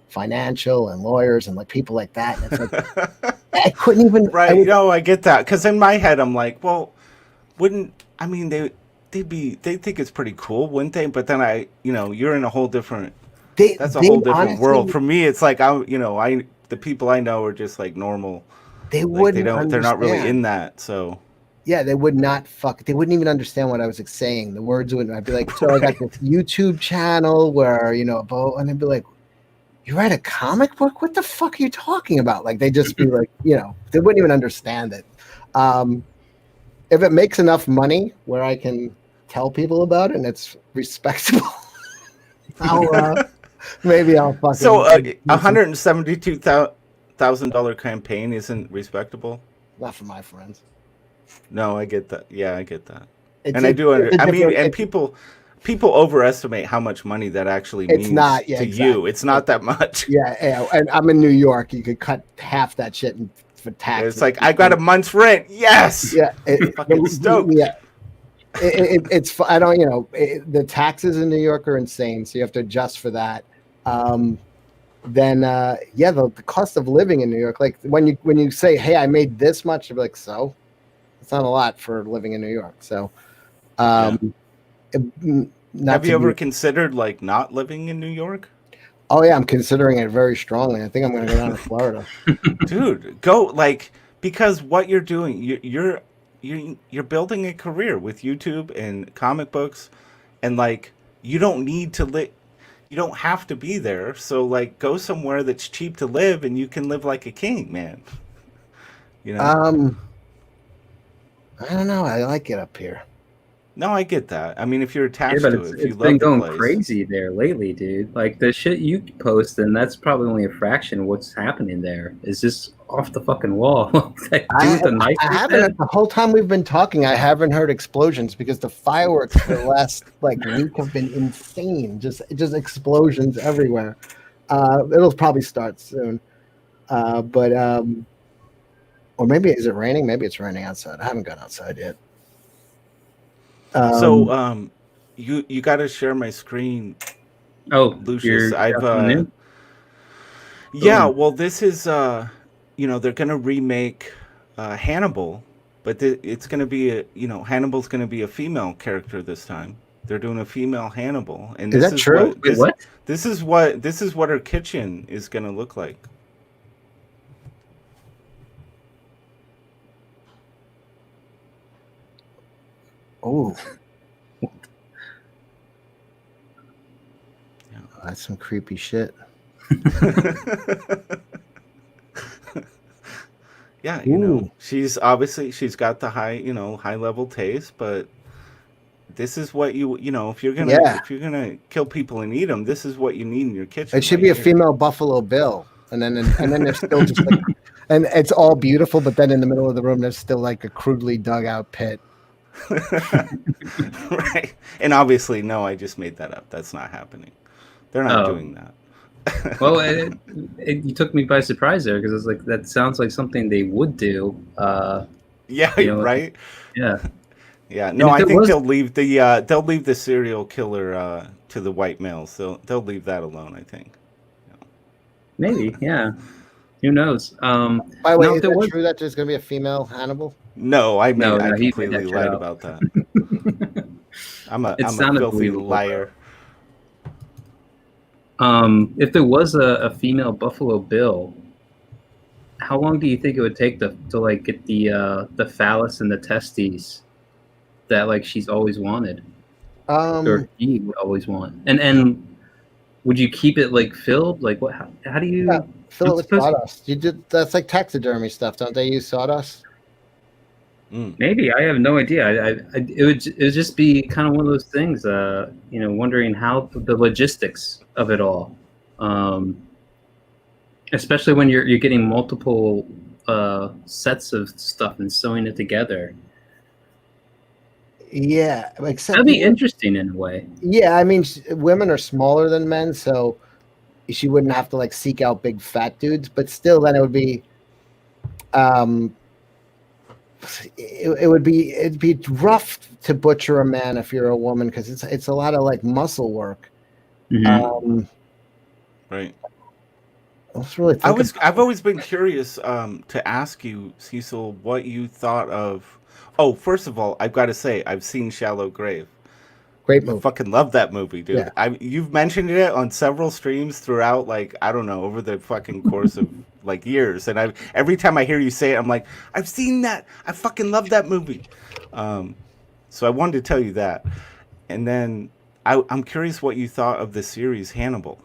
financial and lawyers and like people like that. And it's like, I couldn't even. Right. I get that. Because in my head, I'm like, well, they think it's pretty cool, wouldn't they? But then you're in a whole different. That's a whole different honestly, world. For me, it's like the people I know are just like normal. They wouldn't. They're not really in that. So. Yeah, they would not they wouldn't even understand what I was saying. The words wouldn't. I'd be like, so I got this YouTube channel where and they'd be like, you write a comic book? What the fuck are you talking about? Like, they just be like, they wouldn't even understand it. If it makes enough money where I can tell people about it and it's respectable, maybe I'll fucking. So $172,000 campaign isn't respectable. Not for my friends. No, I get that. Yeah, I get that. And people overestimate how much money that actually means to you. It's not that much. Yeah, and I'm in New York. You could cut half that shit for taxes. It's like I got a month's rent. Yes. Yeah, fucking stoked. Yeah, it's I don't the taxes in New York are insane, so you have to adjust for that. The cost of living in New York, like when you say, hey, I made this much, you're like, so it's not a lot for living in New York. So have you ever considered like not living in New York? Oh yeah, I'm considering it very strongly. I think I'm going to go down to Florida. Dude, go, because what you're doing, you're building a career with YouTube and comic books, and you don't need to live. You don't have to be there. So go somewhere that's cheap to live, and you can live like a king, man. I don't know. I like it up here. No, I get that. I mean, if you're attached to it, if you it's love been the going place. crazy there lately, dude. Like the shit you post, and that's probably only a fraction of what's happening there. It's just off the fucking wall. I haven't. The whole time we've been talking, I haven't heard explosions because the fireworks for the last week have been insane. Just explosions everywhere. It'll probably start soon, or maybe is it raining? Maybe it's raining outside. I haven't gone outside yet. You got to share my screen. Oh, Lucius, well, this is they're gonna remake Hannibal, but it's gonna be Hannibal's gonna be a female character this time. They're doing a female Hannibal, and is that true? What? This is what her kitchen is gonna look like. Oh, that's some creepy shit. Yeah, she's got the high level taste, but this is what if you're gonna kill people and eat them, this is what you need in your kitchen. It should be a female Buffalo Bill, and then there's still just and it's all beautiful, but then in the middle of the room there's still a crudely dug out pit. Right, and obviously, no, I just made that up. That's not happening. They're not doing that. Well, you took me by surprise there because it's that sounds like something they would do. Yeah, right. Yeah, yeah. No, I think they'll leave the serial killer to the white males. They'll leave that alone. I think. Maybe, yeah. Who knows? By the way, is it true that there's going to be a female Hannibal? No, I completely lied about that. I'm a filthy liar. If there was a female Buffalo Bill, how long do you think it would take to get the phallus and the testes that she's always wanted, or he would always want? And would you keep it filled? What? How do you fill it with sawdust? That's like taxidermy stuff, don't they use sawdust? Maybe, I have no idea. It would just be kind of one of those things, wondering how the logistics of it all, especially when you're getting multiple sets of stuff and sewing it together. Yeah, that'd be interesting in a way. Yeah, I mean, women are smaller than men, so she wouldn't have to seek out big fat dudes. But still, then it would be. It'd be rough to butcher a man if you're a woman because it's a lot of muscle work. Mm-hmm. Right. I've always been curious to ask you, Cecil, what you thought of. Oh, first of all, I've got to say I've seen Shallow Grave. Great movie. I fucking love that movie, dude. Yeah. You've mentioned it on several streams throughout, I don't know, over the fucking course of years, and every time I hear you say it, I'm like, I've seen that. I fucking love that movie. So I wanted to tell you that, and then I'm curious what you thought of the series Hannibal.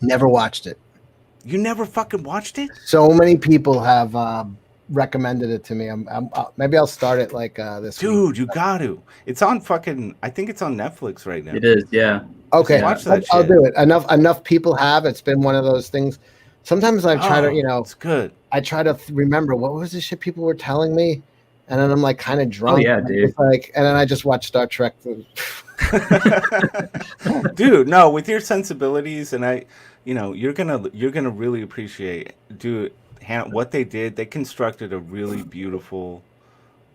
Never watched it. You never fucking watched it? So many people have recommended it to me. Maybe I'll start it like this week. Dude, you got to. It's on fucking. I think it's on Netflix right now. It is, yeah. Okay, watch that I'll shit. do it. Enough people have. It's been one of those things. Sometimes I try to, it's good. I try to remember what was the shit people were telling me, and then I'm like kind of drunk. Oh yeah, dude. And then I just watch Star Trek. Dude, no, with your sensibilities, and you're gonna really appreciate, dude, what they did. They constructed a really beautiful.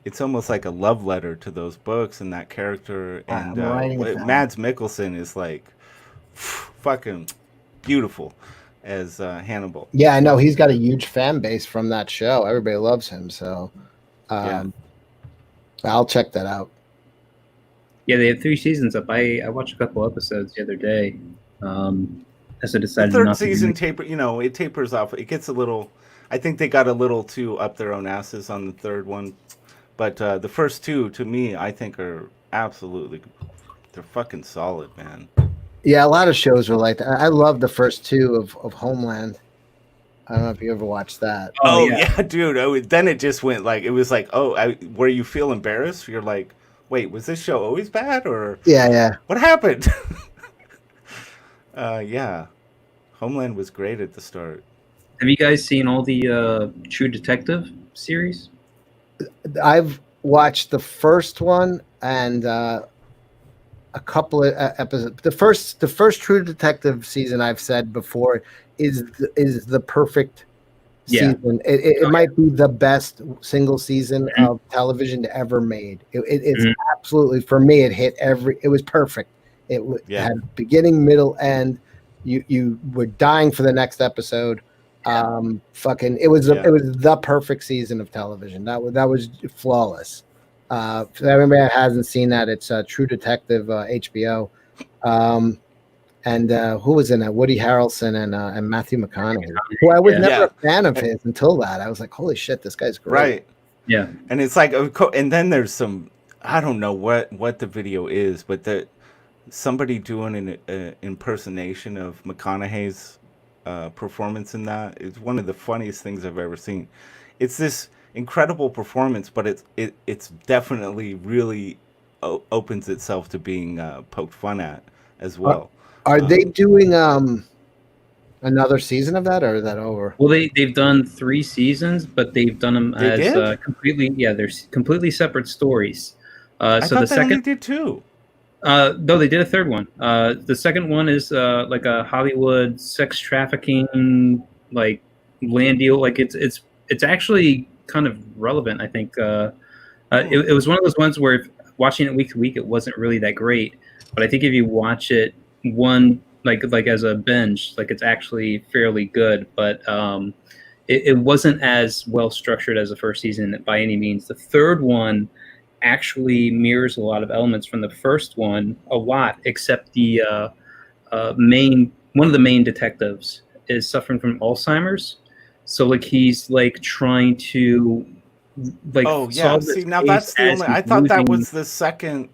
It's almost like a love letter to those books and that character. And Mads Mikkelsen is like fucking beautiful as Hannibal. Yeah, I know he's got a huge fan base from that show. Everybody loves him, so I'll check that out. Yeah, they have 3 seasons up. I watched a couple episodes the other day. As I decided the third not season it tapers off. It gets a little. I think they got a little too up their own asses on the third one, but the first 2 to me I think are absolutely. They're fucking solid, man. Yeah, a lot of shows were like that. I love the first 2 of Homeland. I don't know if you ever watched that. Oh yeah, dude. Then it just went like it was like, where you feel embarrassed. You're like, wait, was this show always bad or? Yeah. What happened? Yeah, Homeland was great at the start. Have you guys seen all the True Detective series? I've watched the first one and a couple of episodes. The first True Detective season, I've said before, is the perfect season. It might be the best single season of television ever made. It's absolutely, for me, it hit it was perfect. It had beginning, middle, end. You were dying for the next episode. It was the perfect season of television. That was flawless. For everybody that hasn't seen that, it's True Detective, HBO. And who was in that? Woody Harrelson and Matthew McConaughey, who I was never a fan of his until that. I was like, holy shit, this guy's great. Right. Yeah. And it's like, and then there's some, I don't know what the video is, but somebody doing an impersonation of McConaughey's performance in that is one of the funniest things I've ever seen. It's this incredible performance, but it's definitely really opens itself to being poked fun at as well. Are they doing another season of that, or is that over? Well, they've done 3 seasons, but they've done them as completely. Yeah, they're completely separate stories. I so thought the second they did too. No, they did a third one. The second one is like a Hollywood sex trafficking like land deal. Like it's actually kind of relevant. I think it was one of those ones where watching it week to week, it wasn't really that great. But I think if you watch it like as a binge, like it's actually fairly good. But it wasn't as well structured as the first season by any means. The third one actually mirrors a lot of elements from the first one a lot, except the one of the main detectives is suffering from Alzheimer's, so like he's like trying to like solve this now that's the only. I thought that was the second.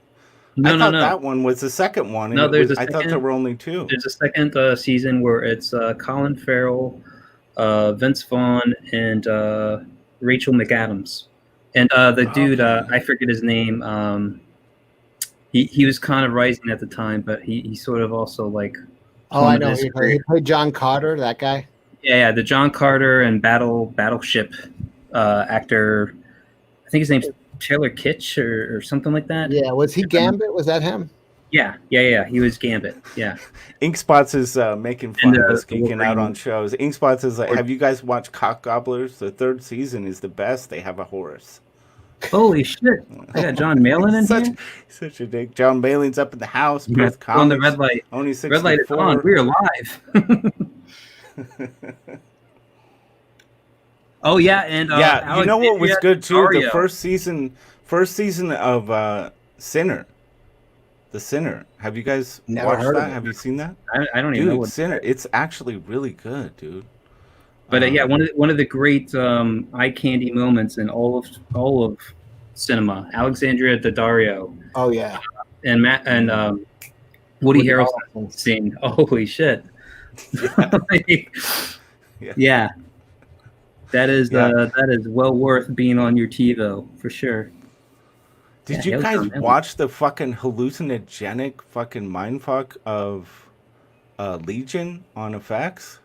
No. That one was the second one. No, I thought there were only 2. There's a second season where it's Colin Farrell, Vince Vaughn, and Rachel McAdams. And the dude, I forget his name. He was kind of rising at the time, but he sort of also like. Oh, I know. He played John Carter, that guy. Yeah, the John Carter and Battleship actor. I think his name's Taylor Kitsch or something like that. Yeah, was he Gambit? Was that him? Yeah. He was Gambit. Yeah. Inkspots is making fun of us geeking out on shows. Inkspots is like, have you guys watched Cock Gobblers? The 3rd season is the best. They have a horse. Holy shit! I got John Malin in here. Such a dick. John Malin's up in the house. On the red light. Only 64. Red light is on. We're live. Oh yeah, and you know what was good too? The first season of Sinner. The Sinner. Have you guys watched that? Have you seen that? I don't even know what Sinner. It's actually really good, dude. But one of the great eye candy moments in all of cinema, Alexandria Daddario. Oh yeah, and Woody Harrelson scene. Holy shit! Yeah. That is well worth being on your TiVo for sure. Did you guys watch the fucking hallucinogenic fucking mindfuck of Legion on FX?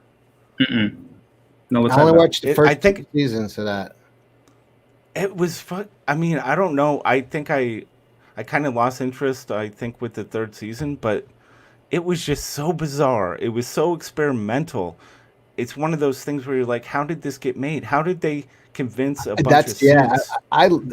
No, I only watched the first 2 seasons of that. It was fun. I mean, I don't know. I think I kind of lost interest, I think, with the 3rd season, but it was just so bizarre. It was so experimental. It's one of those things where you're like, how did this get made? How did they convince a bunch of suits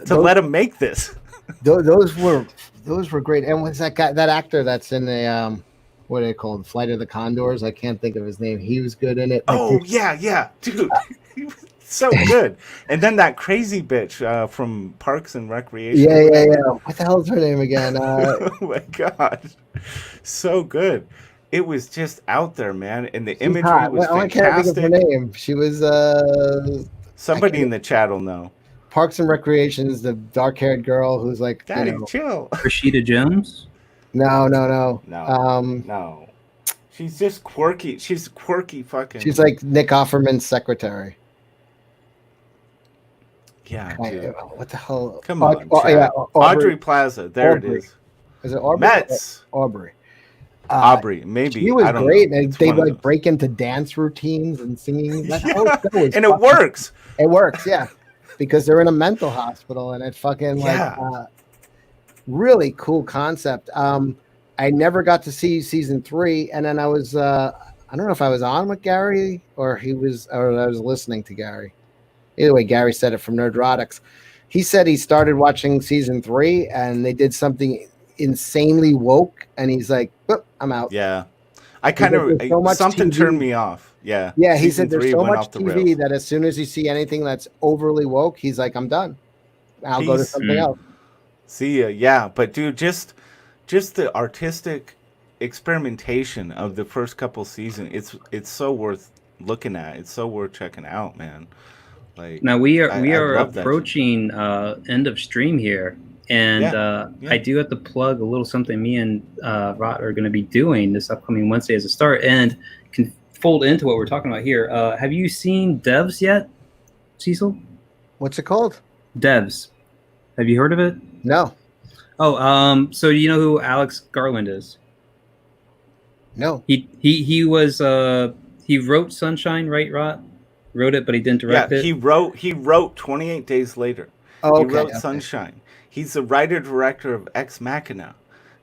to let them make this? those were great. And was that guy, that actor that's in the what are they called? Flight of the Condors? I can't think of his name. He was good in it. Yeah, dude. He was so good. And then that crazy bitch from Parks and Recreation. Yeah. What the hell is her name again? Oh my god. So good. It was just out there, man. And the imagery was fantastic. I can't think of her name. She was somebody in the chat will know. Parks and Recreation is the dark-haired girl who's like, Daddy, chill. Rashida Jones? No. She's just quirky. She's quirky fucking. She's like Nick Offerman's secretary. Yeah. What the hell? Come on. Audrey Plaza. There it is. Is it Aubrey? Mets. Aubrey. Aubrey, maybe. She was great. And they like break into dance routines and singing. That and it works. It works, yeah. Because they're in a mental hospital and it fucking really cool concept. I never got to see season 3, and then I was I don't know if I was on with Gary or I was listening to Gary. Either way, Gary said it from Nerdrotics. He said he started watching season 3 and they did something insanely woke, and he's like, oh, I'm out. Yeah. I kind of something turned me off. Yeah. Yeah, he said there's so much TV that as soon as you see anything that's overly woke, he's like, I'm done. I'll go to something else. See ya. Yeah, but dude, just the artistic experimentation of the first couple seasons, it's so worth looking at. It's so worth checking out, man. Like now we are approaching end of stream here. And I do have to plug a little something me and Rot are going to be doing this upcoming Wednesday as a start, and can fold into what we're talking about here. Have you seen Devs yet, Cecil? What's it called? Devs. Have you heard of it? No. Oh, so you know who Alex Garland is? No. He was he wrote Sunshine, right, Rot? Wrote it, but he didn't direct it. He wrote 28 Days Later. Oh, he wrote Sunshine. He's the writer-director of Ex Machina.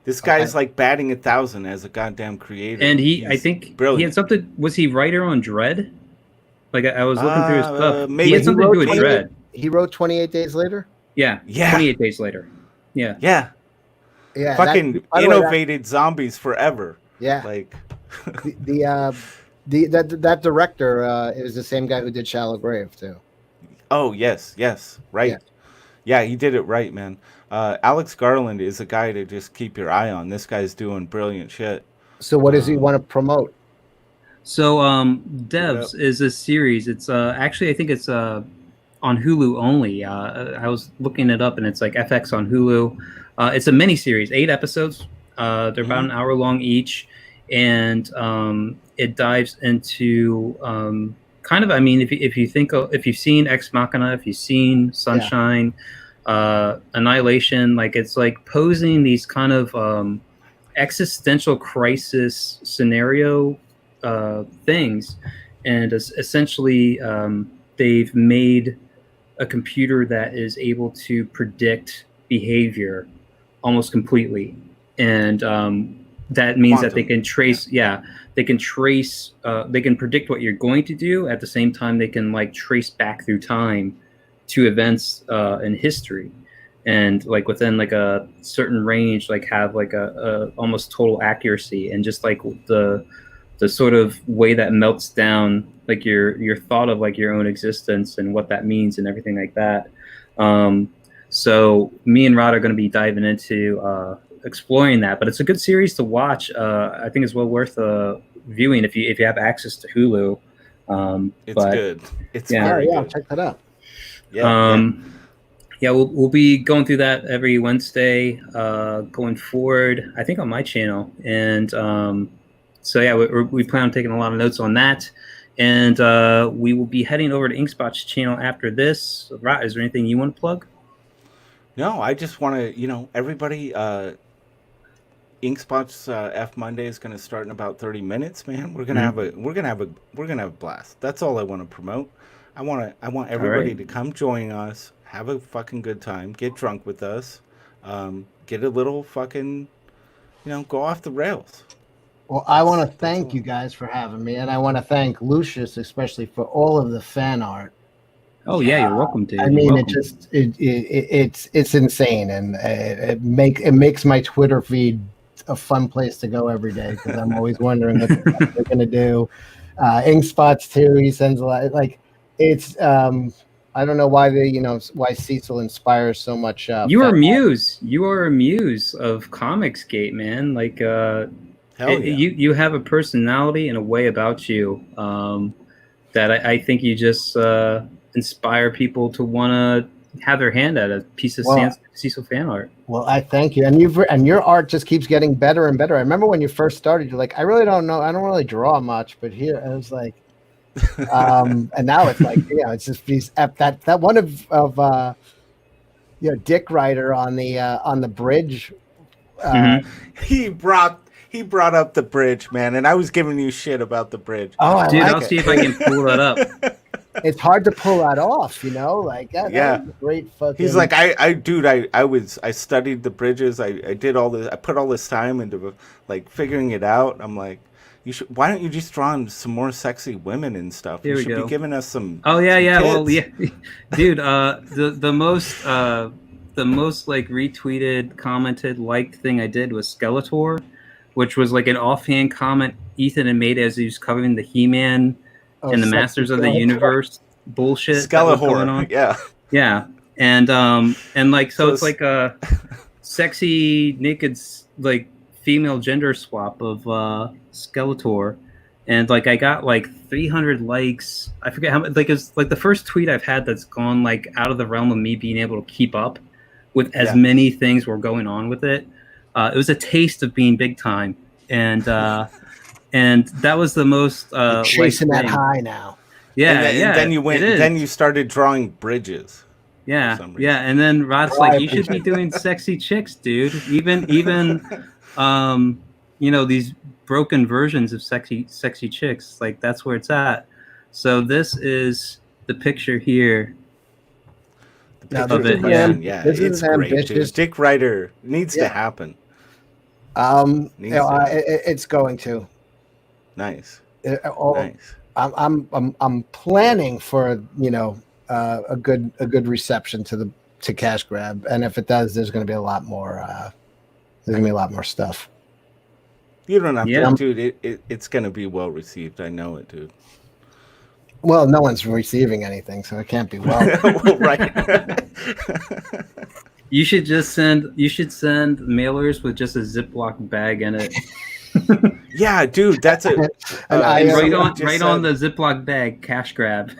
This guy's like batting 1,000 as a goddamn creator. And I think brilliant. He had something. Was he writer on Dread? Like I was looking through his stuff. Maybe he had something to do with Dread. He wrote 28 Days Later. Yeah. 28 Days Later. Yeah. Yeah. Fucking innovated zombies forever. Yeah. Like that director is the same guy who did Shallow Grave too. Oh yes, right. Yeah, he did it right, man. Alex Garland is a guy to just keep your eye on. This guy's doing brilliant shit. So what does he want to promote? So Devs is a series. It's actually I think it's on Hulu only. I was looking it up and it's like FX on Hulu. It's a mini series, 8 episodes. They're about an hour long each, and it dives into kind of. I mean, if you've seen Ex Machina, if you've seen Sunshine, Annihilation, like it's like posing these kind of existential crisis scenario things, and essentially they've made a computer that is able to predict behavior almost completely, and that means that they can trace they can predict what you're going to do. At the same time, they can like trace back through time to events in history, and like within like a certain range, like have like a almost total accuracy, and just like the sort of way that melts down like your thought of like your own existence and what that means and everything like that. So me and Rod are going to be diving into exploring that, but it's a good series to watch. I think it's well worth viewing if you have access to Hulu. It's good. It's very good. Check that out. We'll be going through that every Wednesday going forward, I think on my channel. And so we plan on taking a lot of notes on that. And we will be heading over to Inkspots channel after this. Rot, is there anything you want to plug? No, I just want to, everybody. Inkspots F Monday is going to start in about 30 minutes, man. We're gonna have a blast. That's all I want to promote. I want everybody to come join us, have a fucking good time, get drunk with us, get a little fucking, go off the rails. Well, I want to thank you guys for having me, and I want to thank Lucius especially for all of the fan art. Oh yeah, you're welcome to. I mean, it's insane, and it makes my Twitter feed a fun place to go every day because I'm always wondering what they're going to do. Inkspots too. He sends a lot. Like it's. I don't know why why Cecil inspires so much. You are a muse. You are a muse of Comicsgate, man. Like you have a personality and a way about you that I think you just inspire people to want to have their hand at a piece of Cecil fan art. Well, I thank you, and your art just keeps getting better and better. I remember when you first started, you're like, I really don't know, I don't really draw much, but here, and it's like, and now it's like, it's just these that one of Dick Ryder on the bridge. He brought up the bridge, man, and I was giving you shit about the bridge. Oh, dude, I'll see if I can pull that up. It's hard to pull that off, like that. Yeah, that was a great fucking. He's like, I studied the bridges. I did all this. I put all this time into like figuring it out. I'm like, why don't you just draw on some more sexy women and stuff? You should be giving us some. Oh yeah, yeah. Kids. Well, yeah, dude. The most like retweeted, commented, liked thing I did was Skeletor, which was like an offhand comment Ethan had made as he was covering the He-Man and the Masters of the Universe bullshit. Skeletor, yeah, and like so it's like a sexy naked like female gender swap of Skeletor, and like I got like 300 likes. I forget how much. Like it's like the first tweet I've had that's gone like out of the realm of me being able to keep up with as many things were going on with it. It was a taste of being big time, and that was the most chasing that high now. Yeah, and then you went. Then you started drawing bridges. Yeah, and then Rod's like, you should be doing sexy chicks, dude. Even these broken versions of sexy chicks. Like that's where it's at. So this is the picture here. Of it. Yeah, it's great. Dude. Dick Ryder needs to happen. It's going to. Nice. Nice. I'm planning for a good reception to Cash Grab, and if it does, there's going to be a lot more. There's going to be a lot more stuff. You don't have to, dude. It's going to be well received. I know it, dude. Well, no one's receiving anything, so it can't be well. Well, right. You should send mailers with just a Ziploc bag in it. Yeah, dude, that's a right on the Ziploc bag, Cash Grab.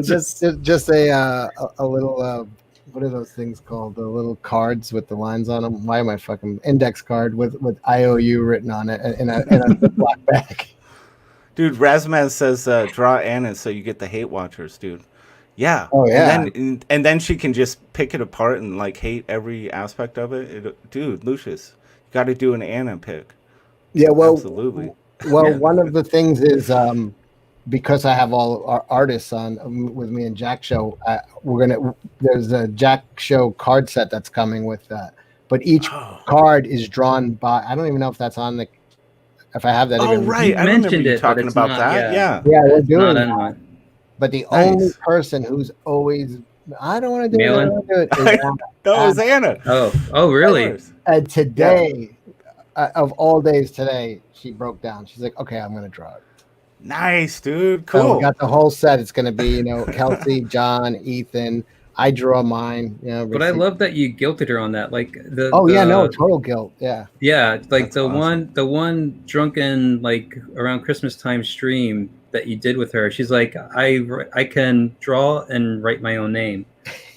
just a little what are those things called? The little cards with the lines on them. Why am I fucking index card with IOU written on it in a Ziploc bag? Dude, Razmaz says draw Anna so you get the hate watchers, dude. Yeah. Oh yeah. And then she can just pick it apart and like hate every aspect of it. Dude, Lucius, you got to do an Anna pick. Yeah, well, absolutely. Well, one of the things is because I have all our artists on with me and Jack Show. There's a Jack Show card set that's coming with that, but each card is drawn by. I don't even know if that's on the. If I have that. Oh right, I remember you talking about that. Yeah, we're doing that. But the only person who's always, I don't want to do it. I don't want to do it. Is Anna. That was Anna. Oh, really? And today, of all days today, she broke down. She's like, okay, I'm going to draw it. Nice, dude. Cool. So we got the whole set. It's going to be, Kelsey, John, Ethan. I draw mine. But I love that you guilted her on that. Like total guilt. Yeah. Yeah, like That's awesome. the one drunken like around Christmas time stream that you did with her. She's like, I can draw and write my own name.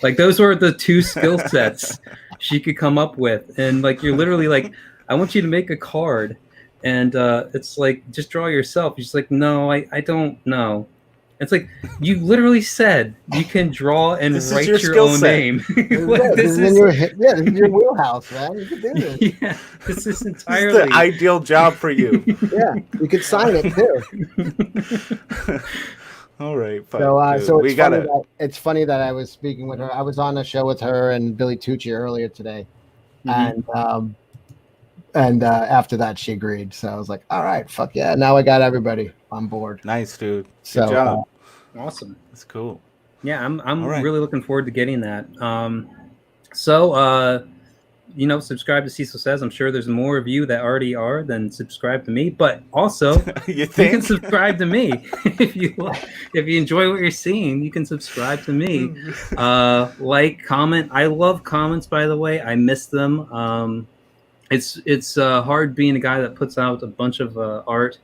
Like those were the two skill sets she could come up with, and like you're literally like, I want you to make a card, and it's like just draw yourself. She's like, no, I don't know. It's like you literally said you can draw and This is write your your skill own set. name. Like, this is your wheelhouse, man. You can do this. Yeah, this is This is entirely the ideal job for you. Yeah, you could sign it too. All right, fine. So it's funny that I was speaking with her. I was on a show with her and Billy Tucci earlier today, and after that she agreed. So I was like, all right, fuck yeah, now I got everybody on board. Nice, dude. So, Good job. awesome. That's cool. Yeah, I'm right. really looking forward to getting that. Subscribe to Cecil Says. I'm sure there's more of you that already are than subscribe to me, but also you can subscribe to me if you enjoy what you're seeing. You can subscribe to me. Like, comment. I love comments, by the way. I miss them. It's hard being a guy that puts out a bunch of art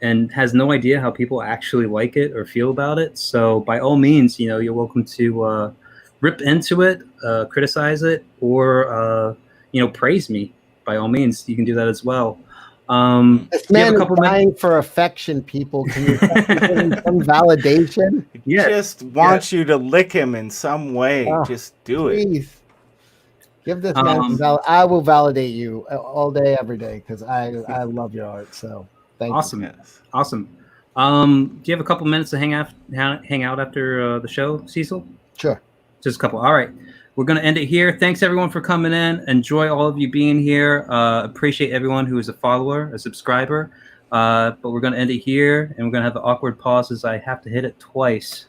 and has no idea how people actually like it or feel about it. So by all means, you're welcome to rip into it, criticize it, or praise me. By all means, you can do that as well. This man is dying for affection, people. Can you give him some validation? He just wants you to lick him in some way. Just do it. Give this man some I will validate you all day, every day, because I love your art. So thank you. Awesome. Do you have a couple minutes to hang out after the show, Cecil? Sure. Just a couple. All right. We're going to end it here. Thanks, everyone, for coming in. Enjoy all of you being here. Appreciate everyone who is a follower, a subscriber. But we're going to end it here, and we're going to have the awkward pause as I have to hit it twice.